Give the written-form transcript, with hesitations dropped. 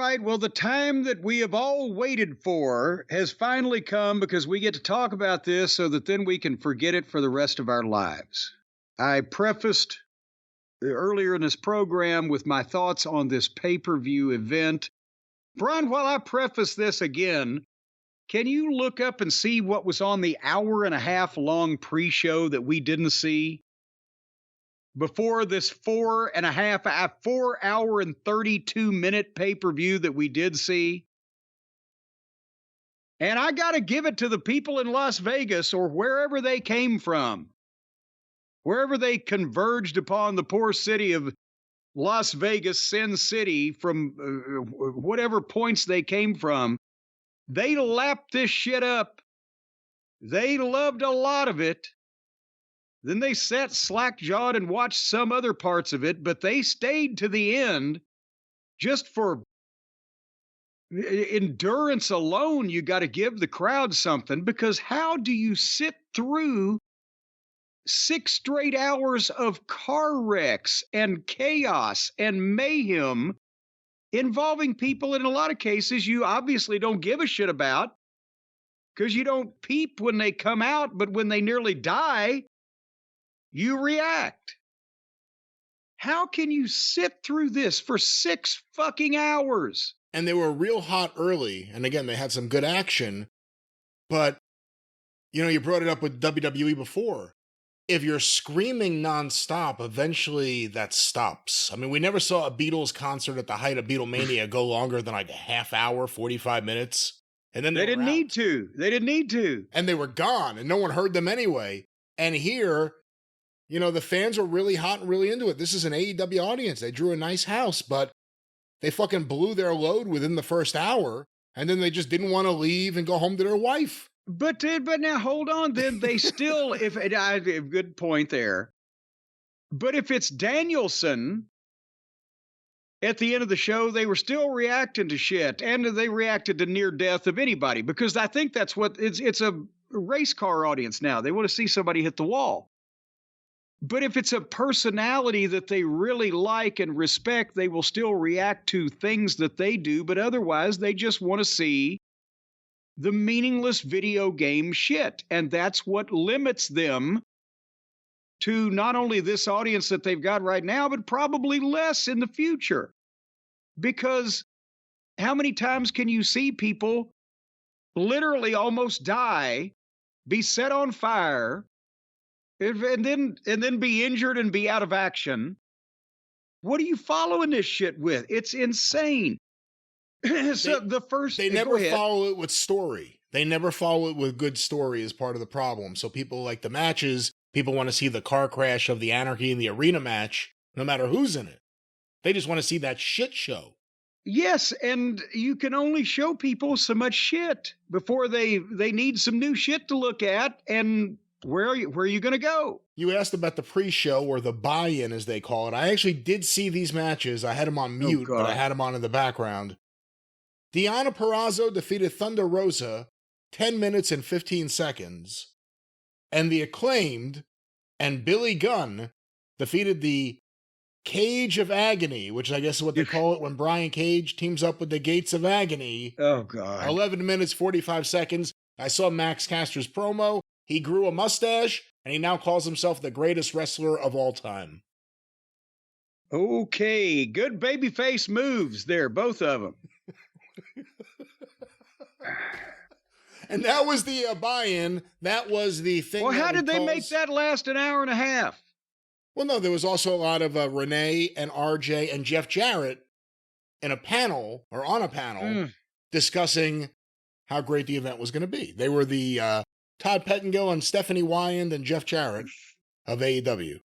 right. Well, the time that we have all waited for has finally come because we get to talk about this so that then we can forget it for the rest of our lives. I prefaced earlier in this program with my thoughts on this pay-per-view event. Brian, while I preface this again, can you look up and see what was on the hour and a half long pre-show that we didn't see? Before this 4 hour and 32-minute pay-per-view that we did see. And I got to give it to the people in Las Vegas or wherever they came from, wherever they converged upon the poor city of Las Vegas, Sin City, from whatever points they came from. They lapped this shit up. They loved a lot of it. Then they sat slack-jawed and watched some other parts of it, but they stayed to the end just for endurance alone. You got to give the crowd something, because how do you sit through 6 straight hours of car wrecks and chaos and mayhem involving people in a lot of cases you obviously don't give a shit about because you don't peep when they come out, but when they nearly die, you react. How can you sit through this for 6 fucking hours? And they were real hot early. And again, they had some good action. But, you brought it up with WWE before. If you're screaming nonstop, eventually that stops. I mean, we never saw a Beatles concert at the height of Beatlemania go longer than like a half hour, 45 minutes. And then they didn't need to. They didn't need to. And they were gone, and no one heard them anyway. And here, the fans were really hot and really into it. This is an AEW audience. They drew a nice house, but they fucking blew their load within the first hour, and then they just didn't want to leave and go home to their wife. But now hold on. Then they still, good point there. But if it's Danielson at the end of the show, they were still reacting to shit, and they reacted to near death of anybody, because I think that's what it's a race car audience now. They want to see somebody hit the wall. But if it's a personality that they really like and respect, they will still react to things that they do. But otherwise, they just want to see the meaningless video game shit. And that's what limits them to not only this audience that they've got right now, but probably less in the future. Because how many times can you see people literally almost die, be set on fire, and then be injured and be out of action? What are you following this shit with? It's insane. So they never follow it with story. They never follow it with good story as part of the problem. So people like the matches. People want to see the car crash of the Anarchy in the arena match, no matter who's in it. They just want to see that shit show. Yes, and you can only show people so much shit before they need some new shit to look at. And where are you going to go? You asked about the pre-show, or the buy-in as they call it. I actually did see these matches. I had them on mute, but I had them on in the background. Deonna Purrazzo defeated Thunder Rosa 10 minutes and 15 seconds. And the Acclaimed and Billy Gunn defeated the Cage of Agony, which I guess is what they call it when Brian Cage teams up with the Gates of Agony. Oh, God. 11 minutes, 45 seconds. I saw Max Caster's promo. He grew a mustache, and he now calls himself the greatest wrestler of all time. Okay, good babyface moves there, both of them. And that was the buy-in. That was the thing. Well, how did they make that last an hour and a half? Well, no, there was also a lot of Renee and RJ and Jeff Jarrett in a panel, or on a panel, discussing how great the event was going to be. They were the Todd Pettengill and Stephanie Wyand and Jeff Jarrett of AEW.